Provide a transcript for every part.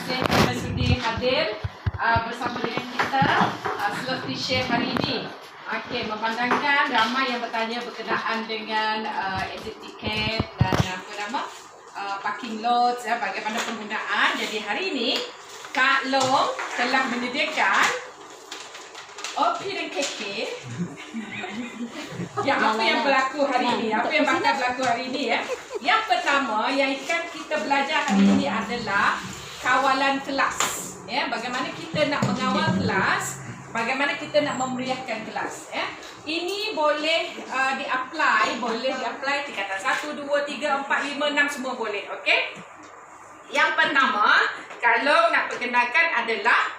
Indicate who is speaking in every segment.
Speaker 1: kasih kerana sudi hadir bersama dengan kita Slot Share hari ini. Okey, memandangkan ramai yang bertanya berkenaan dengan exit ticket dan parking lot, bagaimana penggunaan. Jadi hari ini Kak Long telah menyediakan OP dan KK. Apa yang berlaku hari ini? Apa yang bakal berlaku hari ini ya? Yang pertama yang akan kita belajar hari ini adalah kawalan kelas. Ya, bagaimana kita nak mengawal kelas, bagaimana kita nak memeriahkan kelas. Ya. Ini boleh boleh di-apply tingkatan 1, 2, 3, 4, 5, 6 semua boleh. Okey? Yang pertama, kalau nak perkenalkan adalah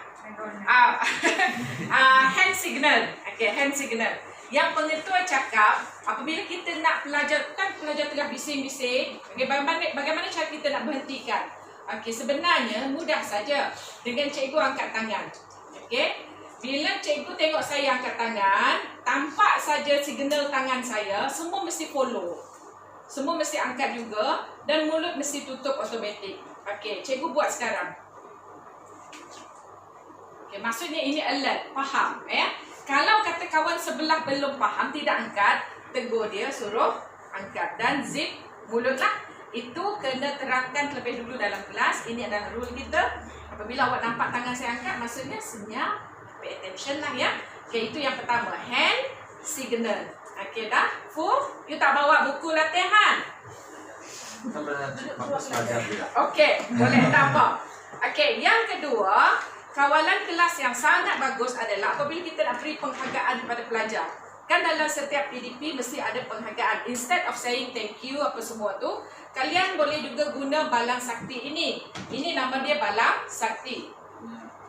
Speaker 1: hand signal. Okey, hand signal. Yang pengetua cakap, apabila kita nak pelajar tengah bising-bising, bagaimana cara kita nak berhentikan? Okey, sebenarnya mudah saja dengan cikgu angkat tangan. Okey, bila cikgu tengok saya angkat tangan, tampak saja signal tangan saya, semua mesti follow. Semua mesti angkat juga dan mulut mesti tutup automatik. Okey, cikgu buat sekarang. Okey, maksudnya ini alert, faham ya? Kalau kata kawan sebelah belum faham, tidak angkat, tegur dia, suruh angkat dan zip mulutlah. Itu kena terangkan terlebih dulu dalam kelas. Ini adalah rule kita. Apabila awak nampak tangan saya angkat, maksudnya senyap, pay attention lah ya. Okey, itu yang pertama, hand signal. Okey dah? Full? You tak bawa buku latihan? Okey, boleh tak apa. Okey, yang kedua, kawalan kelas yang sangat bagus adalah apabila kita nak beri penghargaan kepada pelajar. Kan dalam setiap PDP mesti ada penghargaan. Instead of saying thank you apa semua tu, kalian boleh juga guna balang sakti ini. Ini nama dia balang sakti.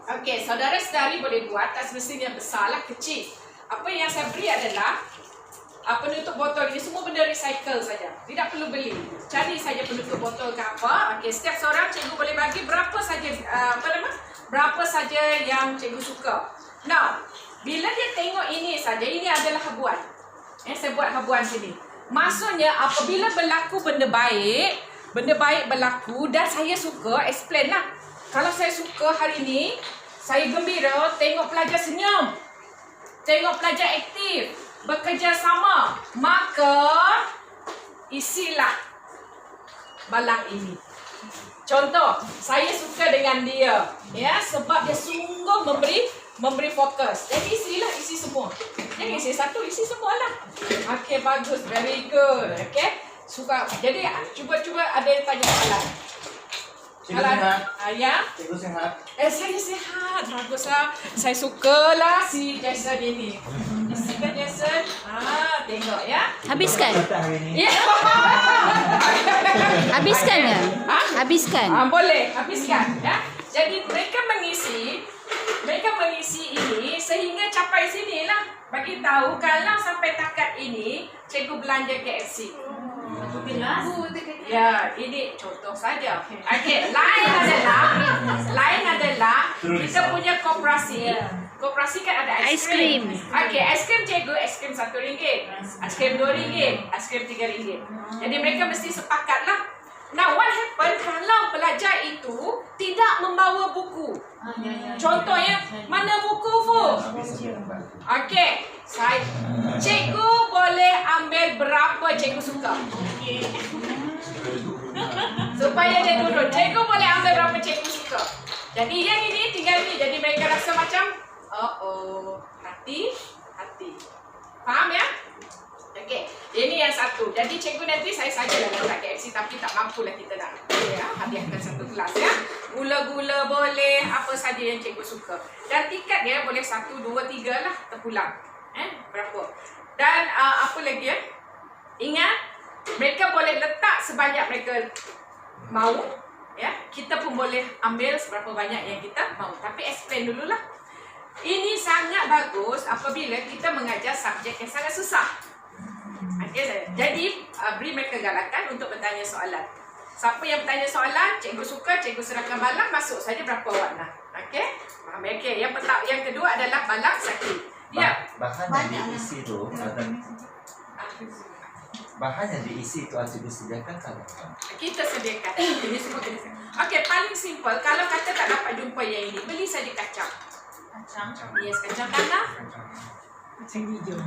Speaker 1: Okey, saudara-saudari boleh buat, tak semestinya besarlah, kecil. Apa yang saya beri adalah penutup botol ini semua benda recycle saja. Tidak perlu beli. Cari saja penutup botol ke apa. Okey, setiap seorang cikgu boleh bagi berapa saja berapa saja yang cikgu suka. Now, bila dia tengok ini saja, ini adalah habuan. Saya buat habuan sini. Maksudnya apabila berlaku benda baik berlaku dan saya suka, explain lah. Kalau saya suka hari ini, saya gembira tengok pelajar senyum, tengok pelajar aktif, bekerja sama, maka isilah balang ini. Contoh, saya suka dengan dia, ya, sebab dia sungguh memberi fokus. Jadi isi semua. Jangan isi satu, isi semualah. Okey, bagus, very good. Okey, suka. Jadi cuba ada yang tanya soalan.
Speaker 2: Cikgu sihat.
Speaker 1: Ya.
Speaker 2: Cikgu sihat.
Speaker 1: Saya sihat, baguslah. Saya sukalah si Jason ini. Isikan Jason. Tengok ya.
Speaker 3: Habiskan.
Speaker 1: Ya.
Speaker 3: Habiskan ya? Habiskan.
Speaker 1: Boleh, habiskan ya. Jadi mereka mengisi ini sehingga capai sinilah. Bagi tahu kalau sampai takat ini cikgu belanja KFC. Ya, ini contoh saja. Okey, lain adalah kita punya koperasi. Koperasi kan ada aiskrim. Okey, aiskrim cikgu, aiskrim RM1, aiskrim RM2, aiskrim RM3. Jadi mereka mesti sepakatlah. Now, what happen kalau pelajar itu tidak membawa buku? Contohnya, mana buku, Fu? Okey, cikgu boleh ambil berapa cikgu suka. Supaya dia turun. Cikgu boleh ambil berapa cikgu suka. Jadi yang ini tinggal ni. Jadi mereka rasa macam, hati. Faham ya? Okey, ini yang satu. Jadi cikgu nanti saya sajalah letak KFC tapi tak mampulah kita nak hadiahkan satu kelas ya. Gula-gula boleh, apa saja yang cikgu suka. Dan tiket dia boleh 1, 2, 3 lah terpulang. Berapa? Dan apa lagi ya? Ingat, mereka boleh letak sebanyak mereka mahu ya. Kita pun boleh ambil seberapa banyak yang kita mahu. Tapi explain dululah. Ini sangat bagus apabila kita mengajar subjek yang sangat susah. Okay, jadi beri mereka galakan untuk bertanya soalan. Siapa yang bertanya soalan, cikgu suka, cikgu serahkan balang, masuk saja berapa awak nak. Okey? Faham? Okey, yang kedua adalah balang sakit. Ya.
Speaker 2: Bahkan yang diisi tu ada bahan yang diisi itu harus disediakan tak?
Speaker 1: Kita sediakan. Ini semua kita sediakan. Okey, paling simple. Kalau kata tak dapat jumpa yang ini, beli saja kacang.
Speaker 4: Kacang.
Speaker 1: Yes, kacang tanah.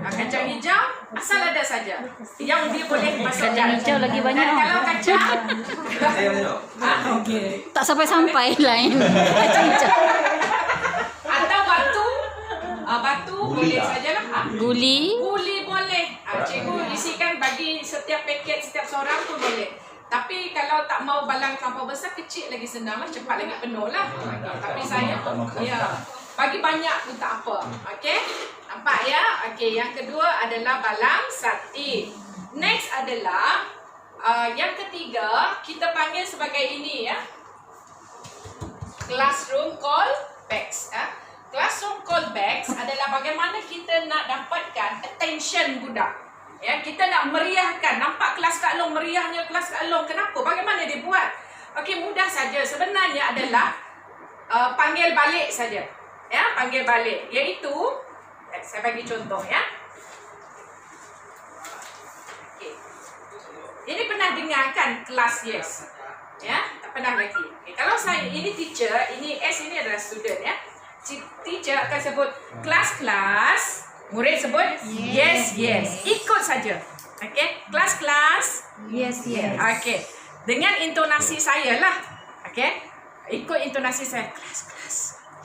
Speaker 1: Kacang hijau. Asal ada saja. Yang dia boleh masuk
Speaker 3: Kacang hijau lagi banyak.
Speaker 1: Dan kalau kacang,
Speaker 3: Tak sampai-sampai lain. Kacang hijau.
Speaker 1: atau batu. Batu boleh sajalah.
Speaker 3: Guli.
Speaker 1: Guli boleh. Cikgu isikan bagi setiap paket, setiap seorang tu boleh. Tapi kalau tak mau balang terlampau besar, kecil lagi senang lah, cepat lagi penuh lah. Tapi saya, bagi banyak pun tak apa. Okey, nampak ya? Okey, yang kedua adalah balang sati. Next adalah, yang ketiga, kita panggil sebagai ini ya. Classroom call backs. Classroom call backs adalah bagaimana kita nak dapatkan attention budak. Ya, kita nak meriahkan. Nampak kelas Kak Long, meriahnya kelas Kak Long. Kenapa? Bagaimana dia buat? Okey, mudah saja. Sebenarnya adalah panggil balik saja. Ya, panggil balik. Iaitu, saya bagi contoh ya. Okey. Ini pernah dengar kan kelas yes? Ya, tak pernah lagi. Okay. Kalau saya, ini teacher, ini S ini adalah student ya. Teacher akan sebut kelas-kelas. Murid sebut yes, yes. Ikut saja. Okey, kelas-kelas.
Speaker 3: Yes, yes.
Speaker 1: Okey. Dengan intonasi saya lah. Okey. Ikut intonasi saya. Kelas-kelas.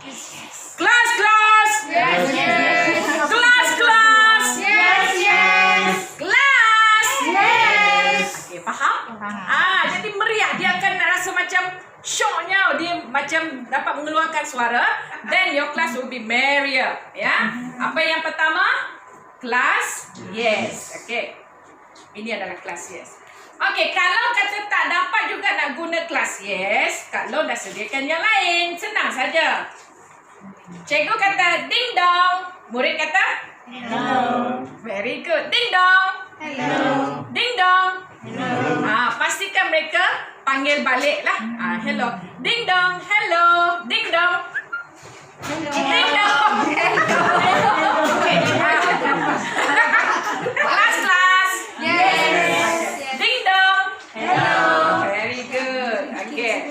Speaker 1: Yes, yes. Kelas-kelas.
Speaker 4: Yes, yes.
Speaker 1: Kelas-kelas.
Speaker 4: Yes, yes.
Speaker 1: Kelas.
Speaker 4: Yes.
Speaker 1: Okey, faham? Jadi meriah. Dia akan rasa macam syoknya. Dia macam dapat mengeluarkan suara. Then your class will be merrier. Ya. Apa yang pertama? Kelas. Yes. Okey. Ini adalah kelas yes. Okey, kalau kata tak dapat juga nak guna kelas yes, Kak Long dah sediakan yang lain. Senang saja. Cikgu kata ding dong. Murid kata hello. Very good. Ding dong.
Speaker 4: Hello.
Speaker 1: Ding dong.
Speaker 4: Hello.
Speaker 1: Pastikan mereka panggil balik lah. Hello. Ding dong. Hello. Ding dong. Ding dong. Kelas-kelas.
Speaker 4: Yes.
Speaker 1: Ding dong.
Speaker 4: Hello.
Speaker 1: Very good. Okay.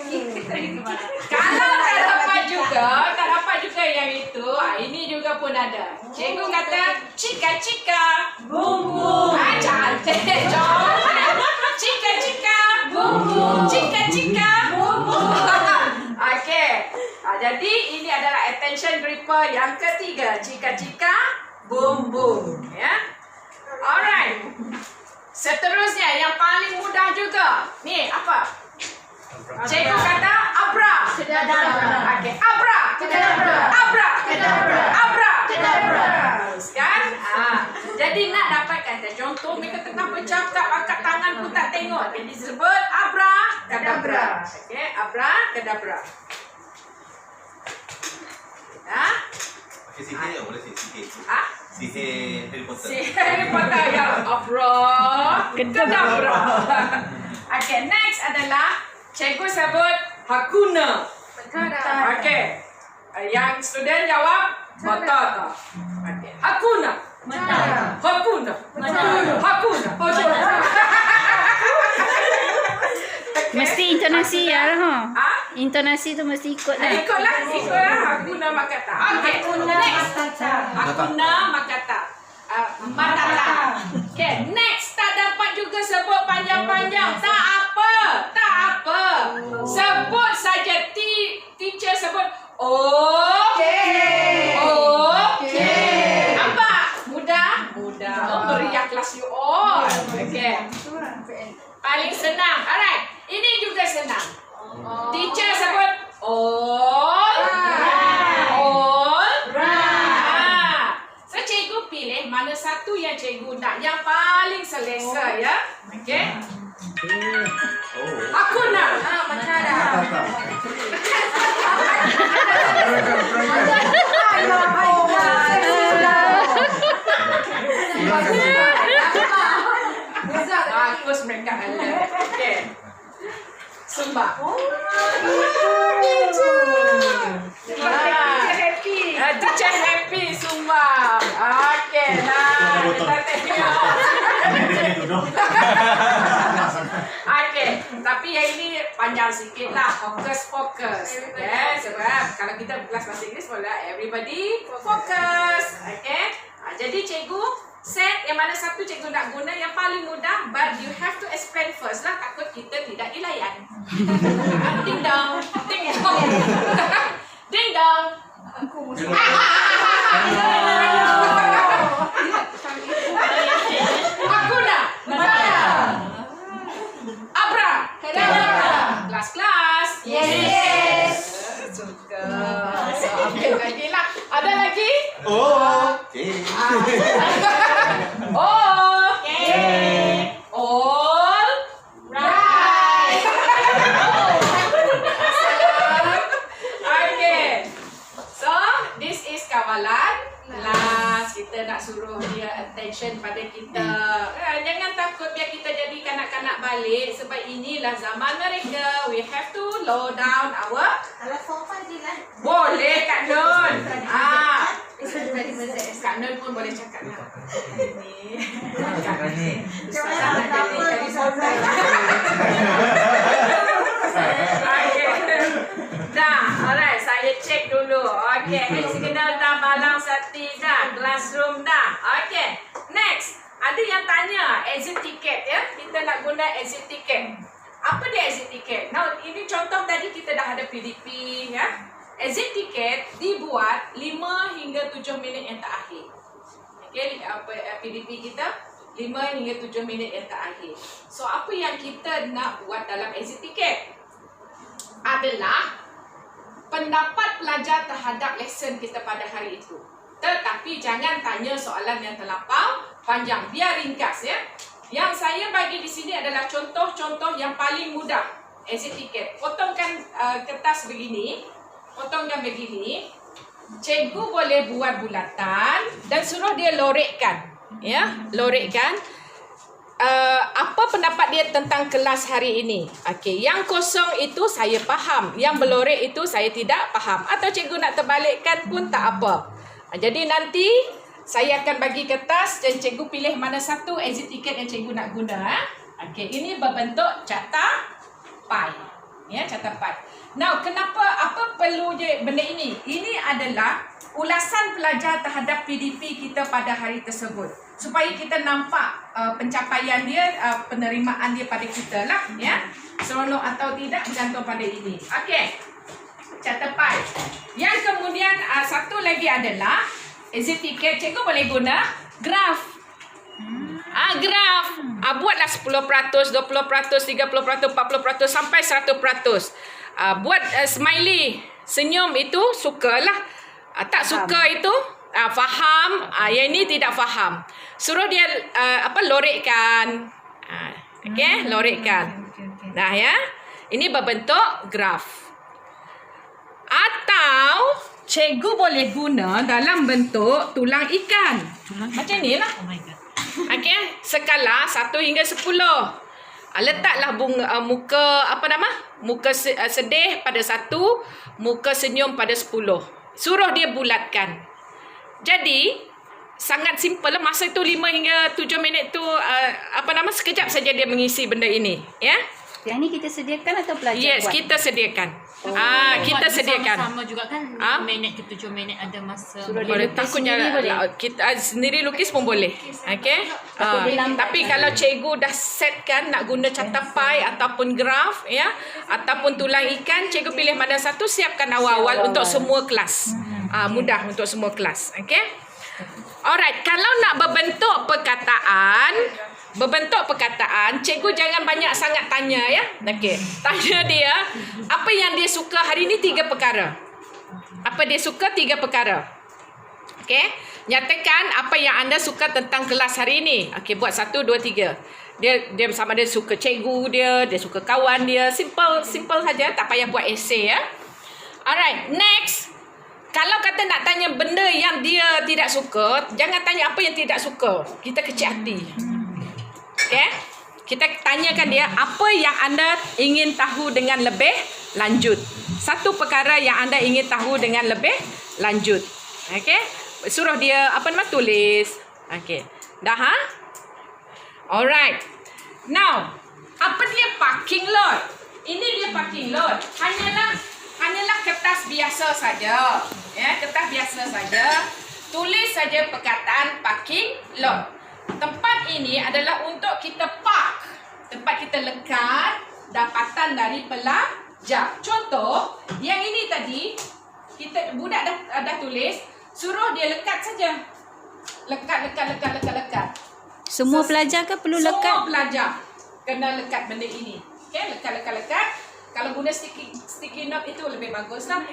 Speaker 1: Kalau tak dapat juga yang itu, ini juga pun ada. Cikgu kata cika-cika.
Speaker 4: Bum bum.
Speaker 1: Cantik. Cika-cika.
Speaker 4: Bum bum.
Speaker 1: Cika-cika.
Speaker 4: Bum bum.
Speaker 1: Okey. Jadi ini adalah attention gripper yang ketiga. Cika-cika. Boom boom. Ya. Alright. Seterusnya yang paling mudah juga. Ni apa? Cikgu kata abra.
Speaker 4: Kedabra.
Speaker 1: Okey, abra.
Speaker 4: Kedabra.
Speaker 1: Abra.
Speaker 4: Kedabra.
Speaker 1: Abra.
Speaker 4: Kedabra.
Speaker 1: Kan? Jadi nak dapatkan contoh mereka tengah bercakap angkat tangan pun tak tengok. Jadi disebut abra kedabra. Okey, abra kedabra.
Speaker 5: Okey, sihir boleh sihir. Sihir Harry Potter.
Speaker 1: Si Harry Potter yang abra kedabra. Okey, next adalah cikgu sebut hakuna. Okey. Yang student jawab matata. Okey. Hakuna.
Speaker 4: Matata.
Speaker 1: Hakuna.
Speaker 4: Matata.
Speaker 1: Hakuna.
Speaker 3: Mesti intonasi ya lah. Intonasi tu mesti ikut lah.
Speaker 1: Ikutlah hakuna makata. Okey. Next. Hakuna makata. Matata. Okay, next tak dapat juga sebut panjang-panjang. Tak apa. Sebut saja. Teacher sebut okay. Nampak? Mudah. Meriah kelas you all. Okay. Paling senang. Alright. Ini juga senang. Teacher sebut all. So cikgu pilih mana satu yang cikgu nak, yang paling selesa ya. Okey. Aku nak. Bagus mereka alert. Okey. Sumbang. Teacher happy sumbang. Okey lah. Kita tengok. Okey, tapi yang ini panjang sikit lah. Fokus. Ya, sebab kalau kita kelas bahasa Inggeris boleh everybody fokus. Okey. Jadi cikgu set yang mana satu cikgu nak guna yang paling mudah, but you have to explain first lah, takut kita tidak dilayan. Ding dong. Ding dong. Ding dong. Hakuna Matata. Abra Kadabra. Kelas-kelas.
Speaker 4: Yes.
Speaker 1: Suka. So, ambil lagi lah. Ada lagi?
Speaker 5: Okay.
Speaker 1: All
Speaker 4: Right.
Speaker 1: Okay. So, this is kawalan kelas. Kita nak suruh dia attention pada kita. Jangan takut biar kita jadi kanak-kanak balik. Sebab inilah zaman mereka. We have to low down our...
Speaker 4: Kalau sofa je lah.
Speaker 1: Boleh Kak Nun. Kak Nun pun boleh cakap lah.
Speaker 2: Cakap ni.
Speaker 1: Ustazah nak jadi kali santai. Okay. Dah, alright. Saya cek dulu. Okay, hexagonal dah, balang sati dah, classroom dah. Okay, next. Ada yang tanya exit ticket ya. Kita nak guna exit ticket. Apa dia exit ticket? Now, ini contoh tadi kita dah ada PDP ya. Exit ticket dibuat 5 hingga 7 minit yang terakhir. Okay, PDP kita 5 hingga 7 minit yang terakhir. So, apa yang kita nak buat dalam exit ticket? Adalah pendapat pelajar terhadap lesson kita pada hari itu. Tetapi jangan tanya soalan yang terlampau panjang. Biar ringkas ya. Yang saya bagi di sini adalah contoh-contoh yang paling mudah. Exit ticket. Potongkan kertas begini. Potongkan begini. Cikgu boleh buat bulatan dan suruh dia lorekkan. Ya, lorekkan. Apa pendapat dia tentang kelas hari ini? Okey, yang kosong itu saya faham, yang berlorek itu saya tidak faham. Atau cikgu nak terbalikkan pun tak apa. Jadi nanti saya akan bagi kertas dan cikgu pilih mana satu exit ticket yang cikgu nak guna. Okey, ini berbentuk catapai. Ya, catapai. Now, kenapa apa perlu je benda ini? Ini adalah ulasan pelajar terhadap PDP kita pada hari tersebut. Supaya kita nampak pencapaian dia, penerimaan dia pada kita lah. Ya. Seronok atau tidak bergantung pada ini. Okey. Catapai. Yang kemudian satu lagi adalah exit ticket. Cikgu boleh guna graf. Graf. Buatlah 10%, 20%, 30%, 40%, sampai 100%. Buat smiley. Senyum itu sukalah. Tak suka itu faham, yang ini tidak faham. Suruh dia lorekkan. Okey, lorekkan. Dah ya. Ini berbentuk graf. Atau cikgu boleh guna dalam bentuk tulang ikan. Macam ni lah.
Speaker 3: Oh my god.
Speaker 1: Okey, skala 1 hingga 10. Letaklah muka muka sedih pada 1, muka senyum pada 10. Suruh dia bulatkan. Jadi sangat simple lah. Masa tu 5 hingga 7 minit tu sekejap saja dia mengisi benda ini, ya.
Speaker 3: Yang ni kita sediakan atau pelajar
Speaker 1: Yes,
Speaker 3: buat?
Speaker 1: kita sediakan. Kita sediakan.
Speaker 6: Sama juga kan 5 minit ke 7 minit ada masa.
Speaker 3: Suruh dia
Speaker 1: Boleh,
Speaker 3: lukis
Speaker 1: takutnya
Speaker 3: sendiri boleh?
Speaker 1: kita sendiri lukis pun boleh. Okey. Tapi kalau cikgu dah setkan nak guna catapai ataupun graf ya, ataupun tulang ikan, cikgu pilih mana satu, siapkan awal-awal untuk semua kelas. Mudah untuk semua kelas. Okey. Alright, kalau nak berbentuk perkataan, cikgu jangan banyak sangat tanya ya. Okey. Tanya dia apa yang dia suka hari ni, 3 perkara. Apa dia suka, 3 perkara. Okey. Nyatakan apa yang anda suka tentang kelas hari ini. Okey, buat 1 2 3. Dia sama dia suka cikgu dia suka kawan dia. Simple saja, tak payah buat esei ya. Alright, next. Kalau kata nak tanya benda yang dia tidak suka, jangan tanya apa yang tidak suka. Kita kecil hati. Okey? Kita tanyakan dia apa yang anda ingin tahu dengan lebih lanjut. Satu perkara yang anda ingin tahu dengan lebih lanjut. Okey? Suruh dia tulis. Okey. Dah ha? Alright. Now, apa dia parking lot? Ini dia parking lot. Hanyalah kertas biasa saja. Ya, kertas biasa saja. Tulis saja perkataan parking lot. Tempat ini adalah untuk kita park. Tempat kita lekat dapatan dari pelajar. Contoh, yang ini tadi budak dah tulis, suruh dia lekat saja. Lekat.
Speaker 3: Semua pelajar ke perlu lekat?
Speaker 1: Semua pelajar kena lekat benda ini. Okey, lekat. Kalau guna sticky note itu lebih bagus lah.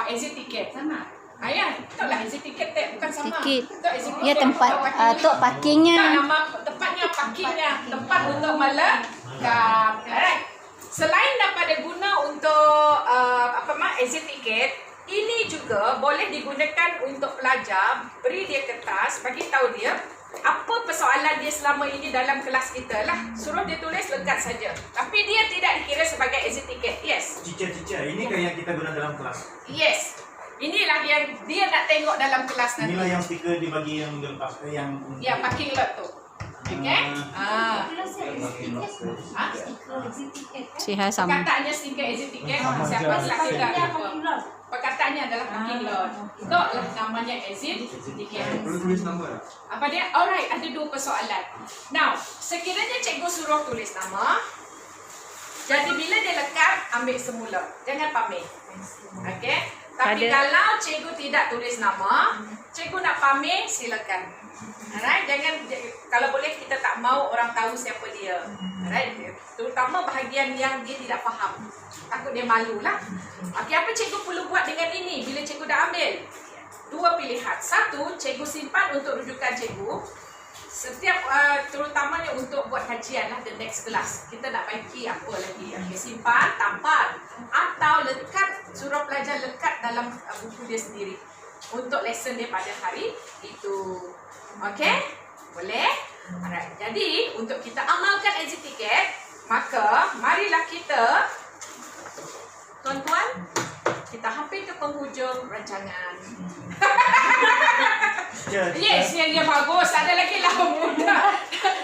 Speaker 1: Exit ticket. Sama. Ya, itulah exit ticket bukan sama.
Speaker 3: Tiket.
Speaker 1: Itu exit
Speaker 3: Ya,
Speaker 1: ticket.
Speaker 3: tempat tok parkingnya.
Speaker 1: Tak, nama tempatnya parkingnya. Tempat untuk melekat. Alright. Selain daripada guna untuk exit ticket, ini juga boleh digunakan untuk pelajar. Beri dia kertas, bagi tahu dia apa persoalan dia selama ini dalam kelas kita lah. Suruh dia tulis lekat saja. Tapi dia tidak dikira sebagai exit ticket. Yes.
Speaker 7: Teacher, ini kan yang kita guna dalam kelas.
Speaker 1: Yes. Inilah yang dia nak tengok dalam kelas nanti.
Speaker 7: Inilah yang stiker dibagi yang dilepas yang
Speaker 1: Ya, parking lot tu. Okay?
Speaker 3: Siha sama.
Speaker 1: Perkataannya stiker exit ticket. Siapa telah tidak lupa. Perkataannya adalah parking lot. Itulah namanya exit ticket.
Speaker 7: perlu tulis nombor.
Speaker 1: Apa dia? Alright, ada dua persoalan. Now, sekiranya cikgu suruh tulis nama, jadi bila dia lekat, ambil semula. Jangan pamer. Okey? Tapi kalau cikgu tidak tulis nama, cikgu nak pamer, silakan. Alright, kalau boleh kita tak mau orang tahu siapa dia. Alright, terutama bahagian yang dia tidak faham. Takut dia malu lah. Okey, apa cikgu perlu buat dengan ini bila cikgu dah ambil? Dua pilihan. Satu, cikgu simpan untuk rujukan cikgu. Setiap terutamanya untuk buat kajian lah, the next class. Kita nak baiki apa lagi. Okay, simpan, tampal. Atau lekat, suruh pelajar lekat dalam buku dia sendiri. Untuk lesson dia pada hari itu. Okey? Boleh? Alright. Jadi, untuk kita amalkan exit ticket, maka marilah kita, tuan-tuan, kita hampir ke penghujung rancangan. Yes, yang dia bagus. Ada lagi lah muda.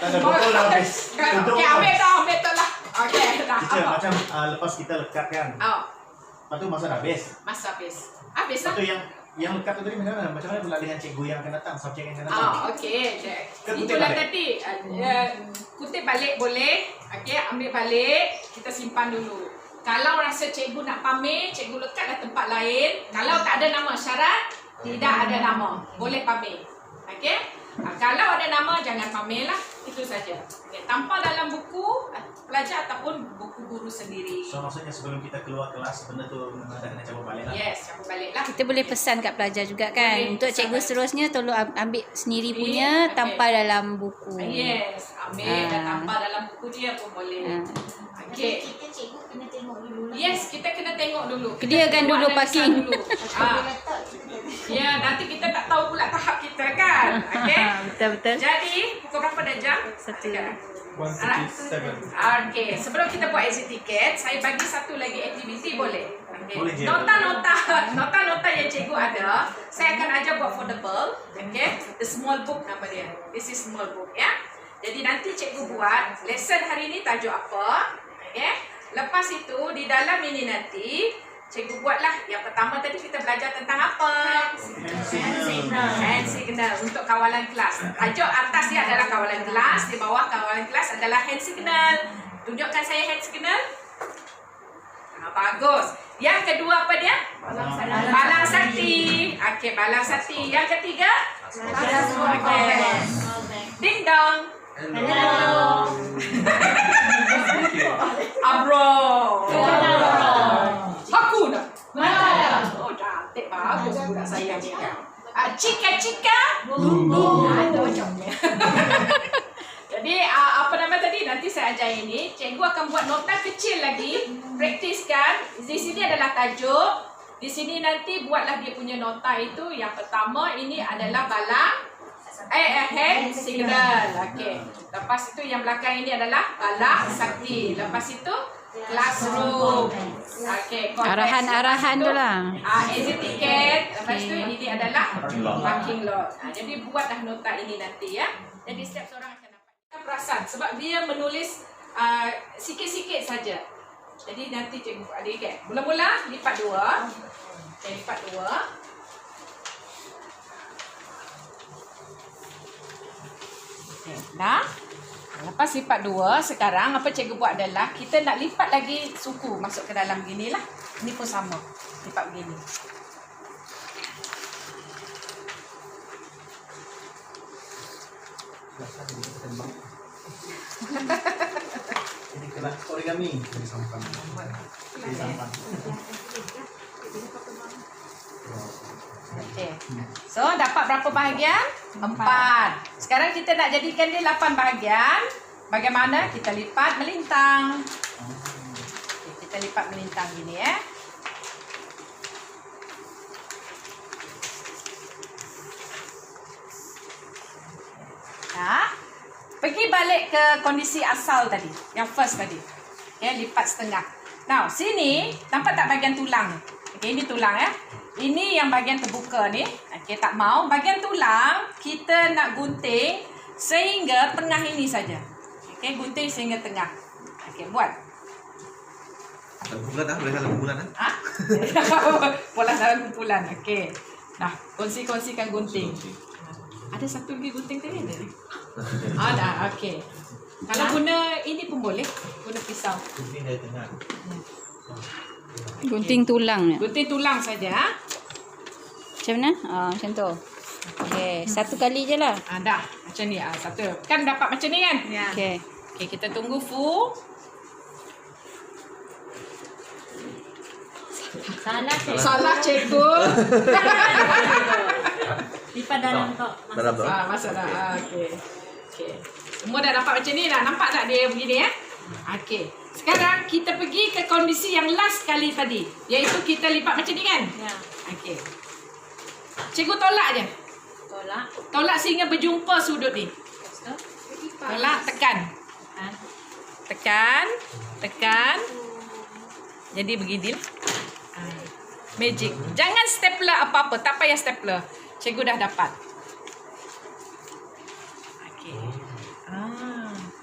Speaker 7: Ada betul lah habis.
Speaker 1: Okey, ambil tak lah. Okey, dah.
Speaker 7: Teacher,
Speaker 1: Apa?
Speaker 7: macam lepas kita lekat kan. Lepas tu masa dah habis.
Speaker 1: Masa habis. Habis
Speaker 7: Lepas
Speaker 1: lah.
Speaker 7: tu yang lekat tu tadi macam mana pula dengan cikgu yang akan datang, subjek yang akan datang.
Speaker 1: Okey.
Speaker 7: Kutip
Speaker 1: Itulah
Speaker 7: balik.
Speaker 1: tadi. Kutip balik boleh. Okey, ambil balik. Kita simpan dulu. Kalau rasa cikgu nak pamer, cikgu lekatlah tempat lain. Kalau tak ada nama syarat, tidak ada nama. Boleh pamer. Okey? Kalau ada nama, jangan pamer lah. Itu saja. Okay. Tanpa dalam buku pelajar ataupun buku guru sendiri.
Speaker 7: So maksudnya sebelum kita keluar kelas, benda tu memang dah kena cabut balik lah.
Speaker 1: Yes, cabut balik lah.
Speaker 3: Kita boleh pesan kat pelajar juga kan.
Speaker 1: Boleh
Speaker 3: Untuk
Speaker 1: pesan
Speaker 3: cikgu
Speaker 1: kat-
Speaker 3: seterusnya tolong ambil sendiri punya
Speaker 1: Okey.
Speaker 3: tanpa dalam buku.
Speaker 1: Yes, ambil dan tanpa dalam buku dia pun boleh. Okey.
Speaker 4: Kita cikgu kena tengok dulu lah.
Speaker 1: Yes, kita kena tengok dulu. Kita
Speaker 3: Sediakan
Speaker 1: buat
Speaker 3: dulu
Speaker 1: analisan
Speaker 3: parking.
Speaker 1: dulu. Ya, nanti kita tak tahu pula tahap kita kan. Okey.
Speaker 3: Betul-betul.
Speaker 1: Jadi, pukul berapa dah jam?
Speaker 3: Satu.
Speaker 1: Sekarang.
Speaker 7: 157.
Speaker 1: Okey, sebelum kita buat exit ticket, saya bagi satu lagi aktiviti boleh? Okay.
Speaker 7: Boleh je.
Speaker 1: Nota-nota yang cikgu ada, saya akan ajar buat foldable. Okay, the small book nama dia. This is small book ya. Jadi nanti cikgu buat lesson hari ini tajuk apa? Okay. Lepas itu di dalam ini nanti cikgu buatlah. Yang pertama tadi kita belajar tentang apa? Hand signal untuk kawalan kelas. Tajuk atas dia adalah kawalan kelas, di bawah kawalan kelas adalah hand signal. Tunjukkan saya hand signal. Bagus. Yang kedua apa dia? Balang sakti. Okey, balang sakti. Yang ketiga? Okey. Ding dong.
Speaker 4: Hello.
Speaker 1: Abro. Hakuna. Oh, cantik. Bagus budak saya ni kan. Cika-cika. Bum-bum. Aduh, comel. Jadi, apa nama tadi? Nanti saya ajar ini. Cikgu akan buat nota kecil lagi. Praktiskan. Di sini adalah tajuk. Di sini nanti buatlah dia punya nota itu. Yang pertama, ini adalah balang. Hand signal. Okey. Lepas itu yang belakang ini adalah balang sakti. Lepas itu classroom. Okey.
Speaker 3: Arahan-arahan tu lah.
Speaker 1: Exit ticket. Lepas itu ini adalah parking lot. Jadi buatlah nota ini nanti ya. Jadi setiap seorang akan dapat. perasan sebab dia menulis sikit-sikit saja. Jadi nanti cikgu ada ikat. Mula-mula lipat 2. Okay, lipat 2. Okay, dah. Lepas lipat 2, sekarang apa cikgu buat adalah kita nak lipat lagi suku masuk ke dalam beginilah. Ini pun sama. Lipat begini.
Speaker 7: Ini kelas origami. Jadi sampan. Jadi sampan.
Speaker 1: Okey. So, dapat berapa bahagian? 4. Sekarang kita nak jadikan dia 8 bahagian. Bagaimana? Kita lipat melintang. Okay, kita lipat melintang gini ya. Nah, pergi balik ke kondisi asal tadi. Yang first tadi. Okay, lipat setengah. Now, sini nampak tak bahagian tulang? Okay, ini tulang ya. Ini yang bahagian terbuka ni. Okey, tak mau. Bahagian tulang, kita nak gunting sehingga tengah ini saja. Okey, gunting sehingga tengah. Okey, buat.
Speaker 5: Kumpulan dah, boleh dalam kumpulan dah.
Speaker 1: Ha? Pola dalam kumpulan. Okey. Nah, kongsi-kongsikan gunting. Ada satu lagi gunting tadi ada ni? Ada, okey. Kalau guna ini pun boleh. Guna pisau.
Speaker 7: Gunting dari tengah.
Speaker 3: Gunting tulang ni.
Speaker 1: Gunting tulang saja.
Speaker 3: Macam mana? Macam tu. Okey, satu kali je lah.
Speaker 1: Dah. Macam ni. Satu. Kan dapat macam ni kan? Ya.
Speaker 3: Okey.
Speaker 1: Okey, kita tunggu Fu. Salah cikgu.
Speaker 4: Lipat dalam tok.
Speaker 5: Dalam tu.
Speaker 1: Masuk dah. Okey. Okey. Semua dah dapat macam ni dah. Nampak tak dia begini ya? Okey. Sekarang kita pergi ke kondisi yang last kali tadi. Iaitu kita lipat macam ni kan?
Speaker 4: Ya.
Speaker 1: Okey. Cikgu tolak je.
Speaker 4: Tolak.
Speaker 1: Tolak sehingga berjumpa sudut ni. Tolak, tekan. Tekan. Tekan. Jadi begini. Magic. Jangan stapler apa-apa. Tak payah stapler. Cikgu dah dapat. Okey.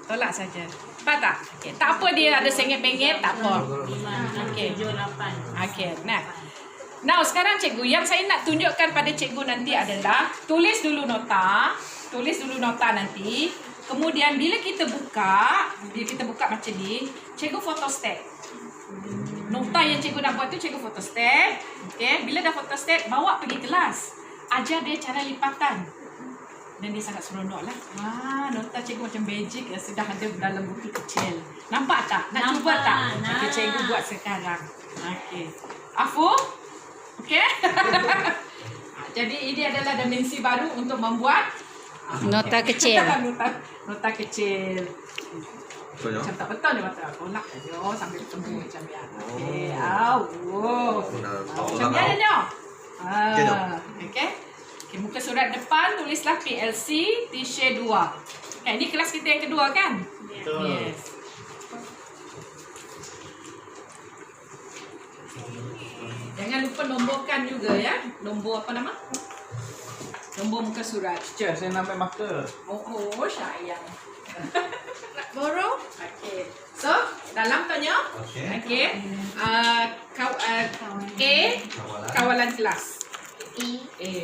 Speaker 1: Tolak saja. Nampak tak? Okay. Tak apa dia ada sengit-bengit. Tak apa.
Speaker 4: 5, 6,
Speaker 1: Okey.
Speaker 4: 7, 8.
Speaker 1: Okey. Nah. Now, sekarang cikgu, yang saya nak tunjukkan pada cikgu nanti adalah tulis dulu nota. Tulis dulu nota nanti. Kemudian bila kita buka macam ni, cikgu photostat. Nota yang cikgu nak buat tu cikgu photostat. Okey, bila dah photostat, bawa pergi kelas. Ajar dia cara lipatan. Dan dia sangat seronok lah. Nota cikgu macam magic yang sudah ada dalam buku kecil. Nampak tak? Nak cuba tak? Okey, cikgu buat sekarang. Okey. Afu? Okey? Jadi ini adalah dimensi baru untuk membuat
Speaker 3: Nota kecil.
Speaker 1: nota kecil.
Speaker 5: Betul ya?
Speaker 1: Macam tak betul ni mata. Tolak saja sambil bertemu macam ni. Okey. Wow. Macam ni ada
Speaker 5: Okey,
Speaker 1: okey. Okay, muka surat depan tulislah PLC T-Share 2. Okay, ini kelas kita yang kedua kan?
Speaker 7: Betul.
Speaker 1: Yes. Jangan lupa nomborkan juga ya. Nombor apa nama? Nombor muka surat.
Speaker 7: Teacher, saya nak ambil marker.
Speaker 1: Oh, sayang. Nak borrow? Okey. So, dalam tanya.
Speaker 5: Okey.
Speaker 1: Okey. A, kawalan kelas.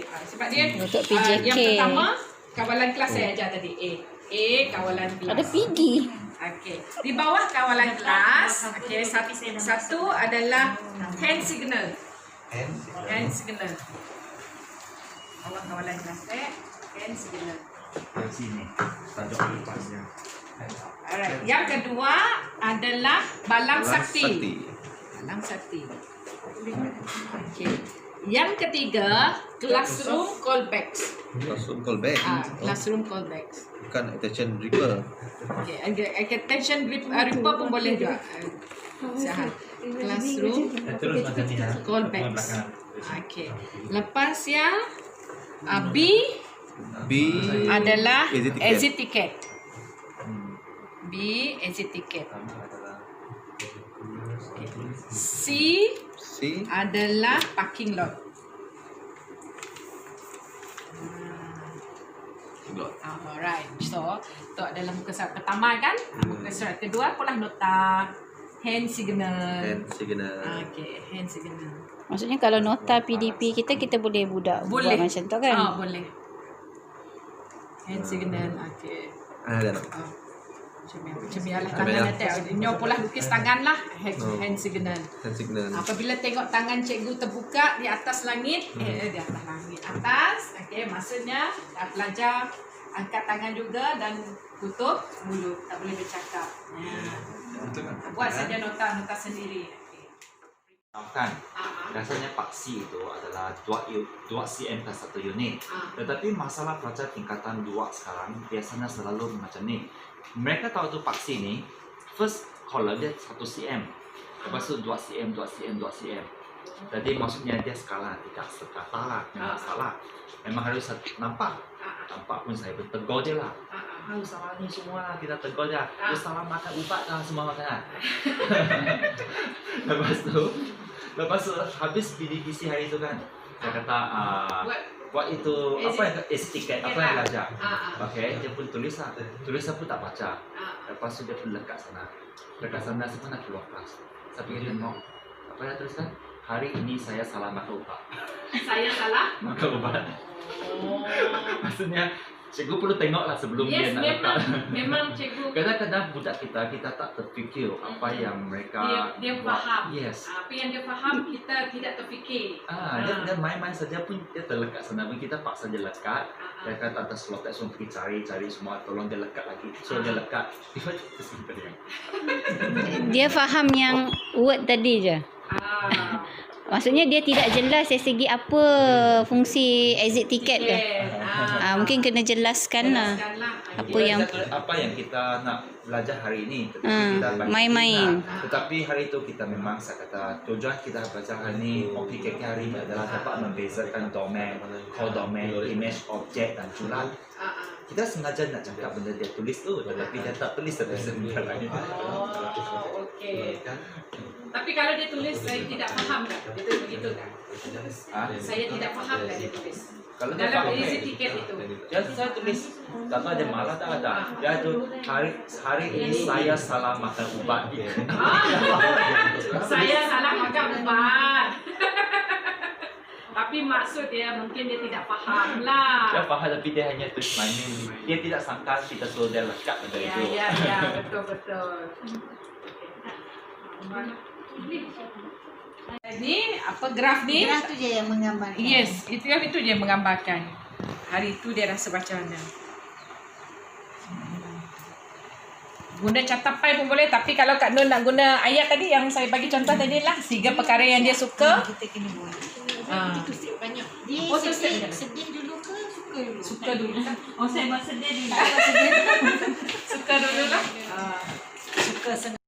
Speaker 1: Sebab dia
Speaker 3: Untuk PJK.
Speaker 1: yang pertama kawalan kelas saya ajar tadi. A kawalan kelas.
Speaker 3: Ada pigi.
Speaker 1: Okey. Di bawah kawalan kelas, okey, satu adalah hand signal. Hand signal. Bawah kawalan kelas hand signal.
Speaker 2: Dari sini. Tajuk lipasnya.
Speaker 1: Alright. Yang kedua adalah balang sakti. Balang sakti. Okey. Yang ketiga, classroom callbacks.
Speaker 5: Classroom callback.
Speaker 1: Classroom callbacks.
Speaker 5: Bukan attention gripper.
Speaker 1: Okay, attention ripper pun boleh juga. Sihat. Classroom
Speaker 7: Terus macam ni lah.
Speaker 1: callbacks. Okay. Lepas yang B
Speaker 5: B
Speaker 1: adalah
Speaker 5: exit ticket.
Speaker 1: exit ticket. B exit ticket. C adalah parking lot.
Speaker 5: Got.
Speaker 1: Alright. So, tu adalah muka surat pertama kan? Muka surat kedua pula nota hand signal.
Speaker 5: And signal.
Speaker 1: Okay, hand signal.
Speaker 3: Maksudnya kalau nota PDP kita boleh buat macam tu kan?
Speaker 1: Boleh. Hand signal. Okay.
Speaker 5: Ada.
Speaker 1: Macam biarlah tangan nanti. Nyo pula lukis tangan lah. Hand signal.
Speaker 5: And signal.
Speaker 1: Apabila tengok tangan cikgu terbuka di atas langit, di atas langit. Atas, okay, maksudnya pelajar angkat tangan juga dan tutup mulut. Tak boleh bercakap. Buat saja nota-nota sendiri.
Speaker 2: Kan, rasanya paksi itu adalah 2 cm plus 1 unit. Tetapi masalah pelajar tingkatan 2 sekarang biasanya selalu macam ni. Mereka tahu tu paksi ni, first column dia 1 cm. Lepas tu 2 cm, 2 cm, 2 cm. Jadi maksudnya dia skala tidak sekata lah, memang salah. Memang harus nampak. Nampak pun saya pun tegur dia lah. Salah ni semua lah, kita tegur dia. Dia salah makan ubat lah semua makanan. Lepas tu habis PDPC hari tu kan, saya kata buat itu apa yang etiket, apa yang belajar. Okay, dia pun tulis lah. Tulis pun tak baca. Lepas tu dia pun lekat sana. Lekat sana semua nak keluar kelas. Saya pikir dia tengok, apa yang tuliskan? Hari ini saya salah makan ubat.
Speaker 1: Saya salah?
Speaker 2: Makan ubat. Maksudnya cikgu perlu tengok lah sebelum dia nak letak.
Speaker 1: Memang cikgu.
Speaker 2: Kadang-kadang budak kita tak terfikir apa yang mereka
Speaker 1: dia
Speaker 2: buat.
Speaker 1: faham.
Speaker 2: Yes.
Speaker 1: Apa yang dia faham kita tidak terfikir.
Speaker 2: Dia main-main saja pun dia terlekat sana. Kita paksa dia lekat. Dia kata atas slot semua pergi cari semua, tolong dia lekat lagi. So dia lekat.
Speaker 3: Dia faham yang word tadi je. Maksudnya dia tidak jelas dari segi apa fungsi exit ticket ke. Mungkin kena jelaskan lah. Apa
Speaker 2: yang kita nak belajar hari ini, kita
Speaker 3: main-main.
Speaker 2: Tetapi hari itu kita memang saya kata tujuan kita belajar hari ini OPKK hari ini adalah dapat membezakan domain, codomain, image, objek dan julat. Kita sengaja nak cakap benda dia tulis tu, tetapi dia tak tulis tapi sebenarnya.
Speaker 1: Okey. Tapi kalau dia tulis saya tidak faham kan? Itu begitu kan? Saya tidak faham kan dia tulis.
Speaker 2: Kalau dia
Speaker 1: dalam
Speaker 2: faham,
Speaker 1: isi tiket itu.
Speaker 2: Ya saya tulis, tapi dia malah tak ada. Dia tu hari ini saya salah makan ubat.
Speaker 1: Saya salah makan ubat. Tapi maksud dia mungkin dia tidak faham lah.
Speaker 2: Dia faham tapi dia hanya tulis my name. Dia tidak sangka kita suruh dia lekat benda itu.
Speaker 1: Ya, betul. Ini apa graf ni?
Speaker 4: Graf tu je yang menggambarkan.
Speaker 1: Yes, itu dia menggambarkan. Hari itu dia rasa baca mana. Guna catapai pun boleh, tapi kalau Kak Nur nak guna ayat tadi yang saya bagi contoh tadi lah, 3 perkara yang dia suka.
Speaker 4: Kita kena buat.
Speaker 1: Banyak.
Speaker 4: Dia sedih dulu ke suka dulu?
Speaker 1: Suka dulu kan?
Speaker 4: Saya buat sedih dulu.
Speaker 1: Suka dulu lah.
Speaker 4: Suka sangat.